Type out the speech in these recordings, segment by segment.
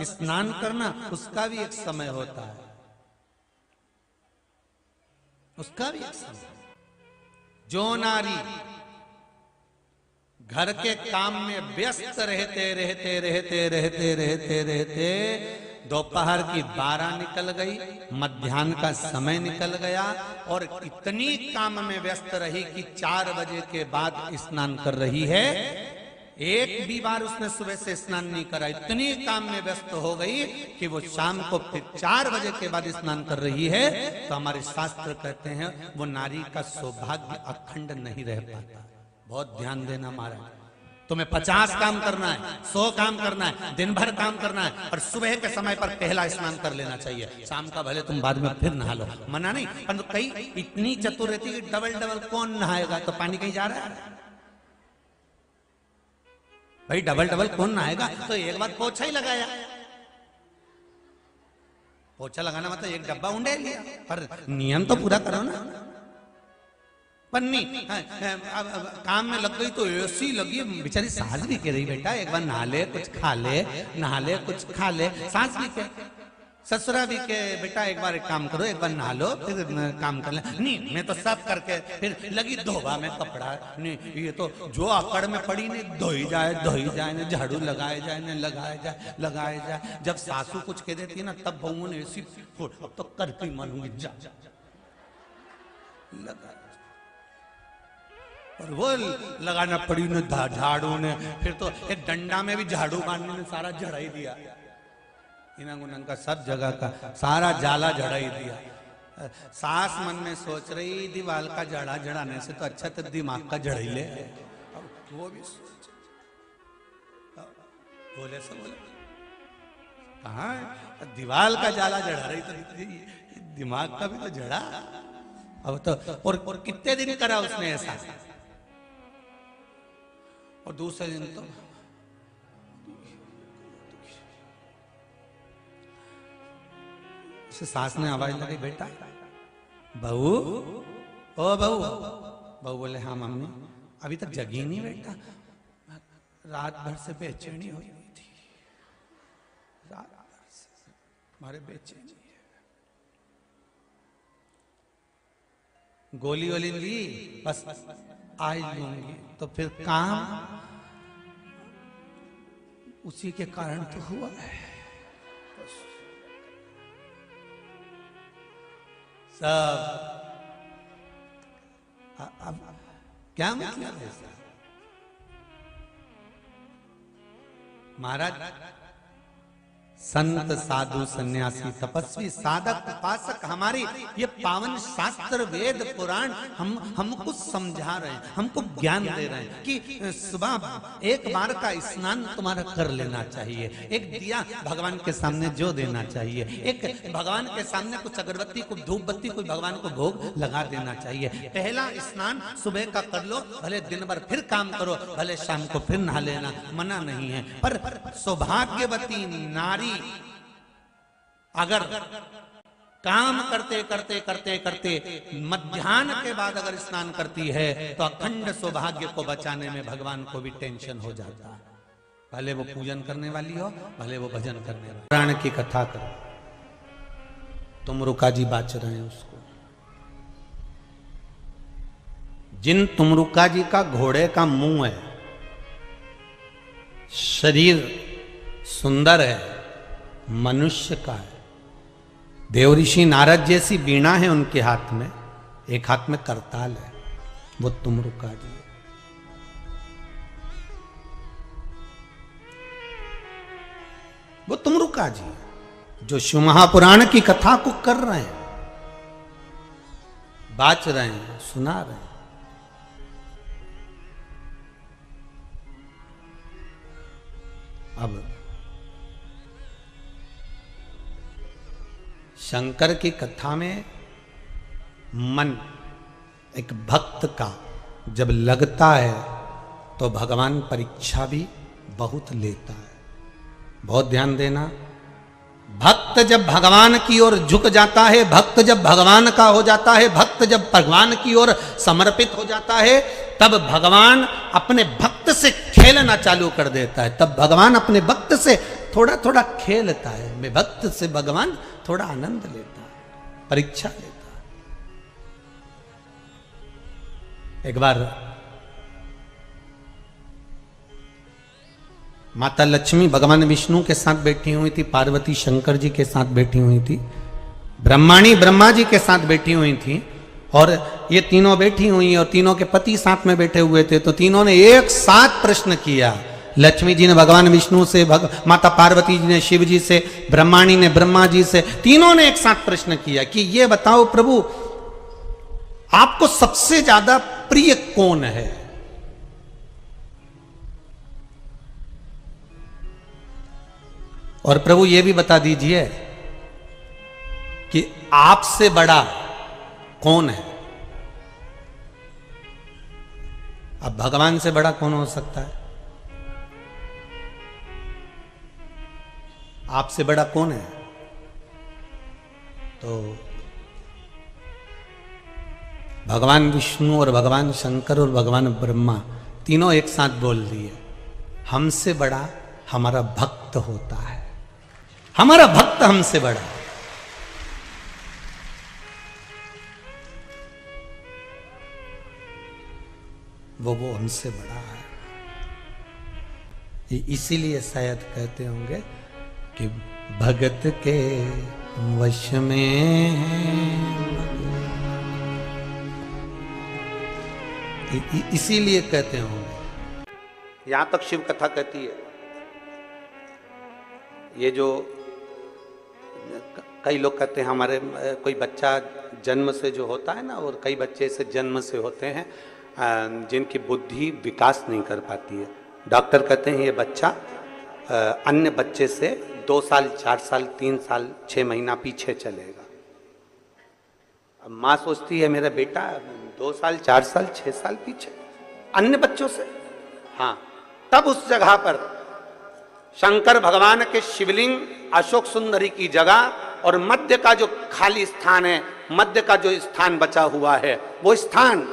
स्नान करना उसका भी एक समय होता है, उसका भी एक समय। जो नारी घर के काम में व्यस्त रहते रहते रहते रहते रहते रहते दोपहर की 12 निकल गई, मध्याह्न का समय निकल गया और इतनी काम में व्यस्त रही कि 4 बजे के बाद स्नान कर रही है, एक भी बार उसने सुबह से स्नान नहीं करा, इतनी काम में व्यस्त हो गई कि वो शाम को फिर 4 बजे के बाद स्नान कर रही है, तो हमारे शास्त्र कहते हैं वो नारी का सौभाग्य अखंड नहीं रह पाता। बहुत ध्यान देना महाराज, तुम्हें 50 काम करना है, 100 काम करना है, दिन भर काम करना है, और सुबह के समय पर पहला स्नान कर लेना चाहिए। शाम का भले तुम बाद में फिर नहा लो, मना नहीं, परंतु कई इतनी चतुर रहती है कि डबल डबल कौन नहाएगा, तो पानी कहीं जा रहा है भाई, डबल डबल कौन नहाएगा, तो एक बार पोछा ही लगाया। पोछा लगाना मतलब एक डब्बा उंडे लिया, पर नियम तो पूरा करो ना। पन्नी काम में लग गई तो ऐसी लगी, बेचारी सास भी कह रही बेटा एक बार नहा ले कुछ खा ले, नहा ले कुछ खा ले, सास भी कह, ससुरा भी के बेटा एक बार एक काम करो, एक बार नहा लो फिर काम कर ले। नहीं मैं तो सब करके फिर लगी धोबा में कपड़ा, नहीं ये तो जो आकड़ में पड़ी नहीं, धोई जाए न झाड़ू लगाए जाए न लगाए जाए। जब सासू कुछ कह देती है ना तब बहू ने ऐसी अब तो करती मानूंगी जा लगा, और वो लगाना पड़ी ने झाड़ू ने, फिर तो एक डंडा में भी झाड़ू मारने ने सारा झड़ा ही दिया, इनंग का सब जगह का सारा जाला झड़ा ही दिया। सास मन में सोच रही दीवाल का जड़ा जड़ाने से तो अच्छा तो दिमाग का जड़ ही ले, वो भी सोच बोले से बोले कहा दीवाल का जाला जड़ा रही तो दिमाग का भी तो जड़ा। अब तो और कितने दिन करा उसने ऐसा, और दूसरे दिन तो सास ने आवाज लगी बेटा बहू, ओ बहू। बहू बोले हाँ मम्मी। अभी तक जगी नहीं बेटा, रात भर से बेचैनी हुई थी, रात भर से हमारे बेचैनी है। गोली वोली ली बस आज लूंगी, तो फिर काम उसी के कारण तो हुआ है। सब अब क्या मतलब है महाराज, संत साधु सन्यासी तपस्वी साधक उपासक हमारी ये पावन शास्त्र वेद पुराण हमको समझा रहे हैं, हमको ज्ञान दे रहे हैं कि सुबह एक बार का स्नान तुम्हारा कर लेना चाहिए, एक दिया भगवान के सामने जो देना चाहिए, एक भगवान के सामने कुछ अगरबत्ती को धूप बत्ती कोई भगवान को भोग लगा देना चाहिए। पहला स्नान सुबह का कर लो, भले दिन भर फिर काम करो, भले शाम को फिर नहा लेना, मना नहीं है। पर सौभाग्यवती नारी अगर काम करते करते करते करते मध्याह्न के बाद अगर स्नान करती है तो अखंड सौभाग्य को बचाने में भगवान को भी टेंशन हो जाता है, भले वो पूजन करने वाली हो, भले वो भजन करने वाली। पुराण की कथा करो, तुमरुका जी बाच रहे हैं उसको, जिन तुमरुका जी का घोड़े का मुंह है, शरीर सुंदर है, मनुष्य का है, देवऋषि नारद जैसी वीणा है उनके हाथ में, एक हाथ में करताल है, वो तुमरुका जी है। वो तुमरुका जी है जो शिव महापुराण की कथा को कर रहे हैं, बाच रहे हैं, सुना रहे हैं। अब शंकर की कथा में मन एक भक्त का जब लगता है तो भगवान परीक्षा भी बहुत लेता है। बहुत ध्यान देना, भक्त जब भगवान की ओर झुक जाता है, भक्त जब भगवान का हो जाता है, भक्त जब भगवान की ओर समर्पित हो जाता है, तब भगवान अपने भक्त से खेलना चालू कर देता है, तब भगवान अपने भक्त से थोड़ा थोड़ा खेलता है। मैं भक्त से भगवान थोड़ा आनंद लेता है, परीक्षा लेता है। एक बार माता लक्ष्मी भगवान विष्णु के साथ बैठी हुई थी, पार्वती शंकर जी के साथ बैठी हुई थी, ब्रह्माणी ब्रह्मा जी के साथ बैठी हुई थी, और ये तीनों बैठी हुई और तीनों के पति साथ में बैठे हुए थे। तो तीनों ने एक साथ प्रश्न किया। लक्ष्मी जी ने भगवान विष्णु से, माता पार्वती जी ने शिव जी से, ब्रह्माणी ने ब्रह्मा जी से, तीनों ने एक साथ प्रश्न किया कि ये बताओ प्रभु, आपको सबसे ज्यादा प्रिय कौन है? और प्रभु ये भी बता दीजिए कि आपसे बड़ा कौन है? अब भगवान से बड़ा कौन हो सकता है? आपसे बड़ा कौन है? तो भगवान विष्णु और भगवान शंकर और भगवान ब्रह्मा तीनों एक साथ बोल दिए, हमसे बड़ा हमारा भक्त होता है, हमारा भक्त हमसे बड़ा। वो हमसे बड़ा है। इसीलिए शायद कहते होंगे कि भगत के वश में इसीलिए कहते होंगे। यहां तक शिव कथा कहती है, ये जो कई लोग कहते हैं हमारे कोई बच्चा जन्म से जो होता है ना, और कई बच्चे से जन्म से होते हैं जिनकी बुद्धि विकास नहीं कर पाती है। डॉक्टर कहते हैं ये बच्चा अन्य बच्चे से 2 साल 4 साल 3 साल 6 महीना पीछे चलेगा। अब माँ सोचती है मेरा बेटा 2 साल 4 साल 6 साल पीछे अन्य बच्चों से। हाँ, तब उस जगह पर शंकर भगवान के शिवलिंग अशोक सुंदरी की जगह और मध्य का जो खाली स्थान है, मध्य का जो स्थान बचा हुआ है, वो स्थान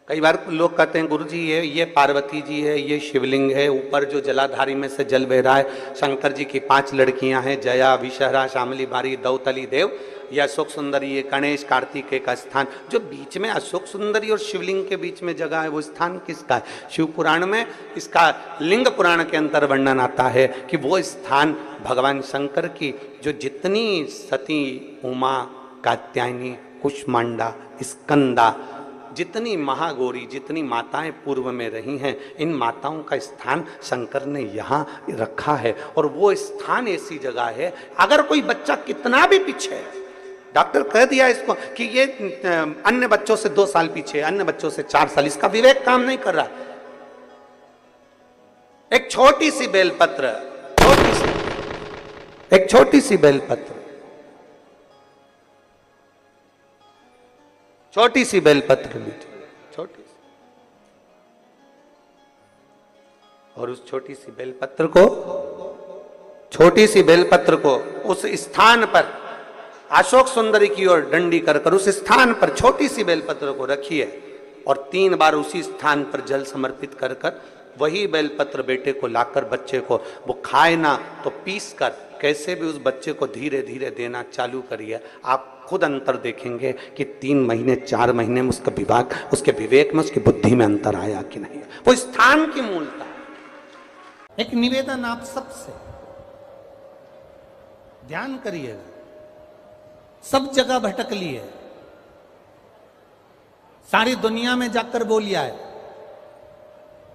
कई बार लोग कहते हैं गुरुजी ये पार्वती जी है, ये शिवलिंग है, ऊपर जो जलाधारी में से जल बह रहा है, शंकर जी की 5 लड़कियां हैं, जया विषहरा शामली बारी दौतली देव, ये अशोक सुंदरी, ये गणेश कार्तिकेय का स्थान। जो बीच में अशोक सुंदरी और शिवलिंग के बीच में जगह है, वो स्थान किसका है? शिव पुराण में इसका लिंग पुराण के अंतर वर्णन आता है कि वो स्थान भगवान शंकर की जो जितनी सती, उमा, कात्यायनी, कुष्मांडा, स्कंदा, जितनी महागौरी, जितनी माताएं पूर्व में रही हैं, इन माताओं का स्थान शंकर ने यहाँ रखा है। और वो स्थान ऐसी जगह है, अगर कोई बच्चा कितना भी पीछे है, डॉक्टर कह दिया इसको कि ये अन्य बच्चों से 2 साल पीछे, अन्य बच्चों से 4 साल, इसका विवेक काम नहीं कर रहा। एक छोटी सी बेलपत्र, एक छोटी सी बेलपत्र, छोटी सी बेलपत्र लीजिए, छोटी सी, और उस छोटी सी बेलपत्र को उस स्थान पर अशोक सुंदरी की ओर डंडी कर उस स्थान पर छोटी सी बेलपत्र को रखिए और 3 बार उसी स्थान पर जल समर्पित कर वही बेलपत्र बेटे को लाकर बच्चे को, वो खाए ना तो पीस कर कैसे भी उस बच्चे को धीरे धीरे देना चालू करिए। आप खुद अंतर देखेंगे कि 3 महीने 4 महीने में उसका विभाग, उसके विवेक में, उसकी बुद्धि में अंतर आया कि नहीं। वो स्थान की मूलता। एक निवेदन आप सबसे ध्यान करिएगा, सब जगह भटक लिए, सारी दुनिया में जाकर बोलिया है,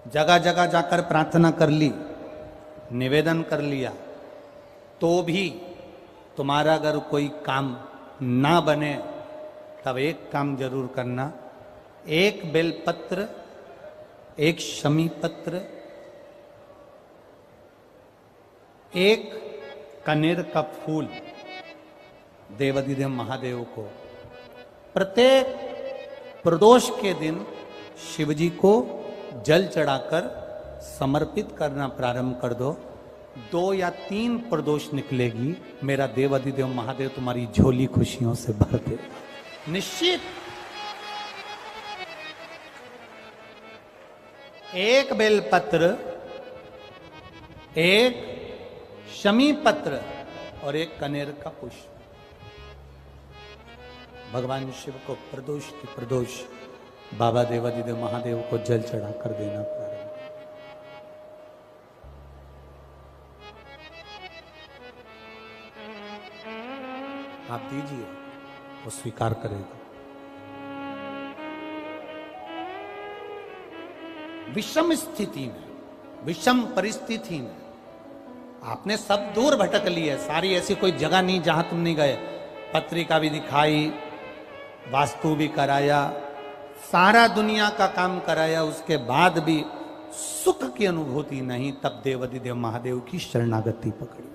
जगह जगह जाकर प्रार्थना कर ली, निवेदन कर लिया, तो भी तुम्हारा अगर कोई काम ना बने तब एक काम जरूर करना, एक बेलपत्र, एक शमी पत्र, एक कनेर का फूल देवाधिदेव महादेव को प्रत्येक प्रदोष के दिन शिवजी को जल चढ़ाकर समर्पित करना प्रारंभ कर दो। 2 या 3 प्रदोष निकलेगी, मेरा देवाधिदेव महादेव तुम्हारी झोली खुशियों से भर दे निश्चित। एक बेलपत्र, एक शमी पत्र और एक कनेर का पुष्प। भगवान शिव को प्रदोष की प्रदोष बाबा देवादिदेव महादेव को जल चढ़ाकर देना प्रारंभ। आप दीजिए, वो स्वीकार करेगा। विषम स्थिति में, विषम परिस्थिति में आपने सब दूर भटक लिए, सारी ऐसी कोई जगह नहीं जहां तुम नहीं गए। पत्रिका भी दिखाई, वास्तु भी कराया, सारा दुनिया का काम कराया, उसके बाद भी सुख की अनुभूति नहीं। तब देवादिदेव महादेव की शरणागति पकड़ी।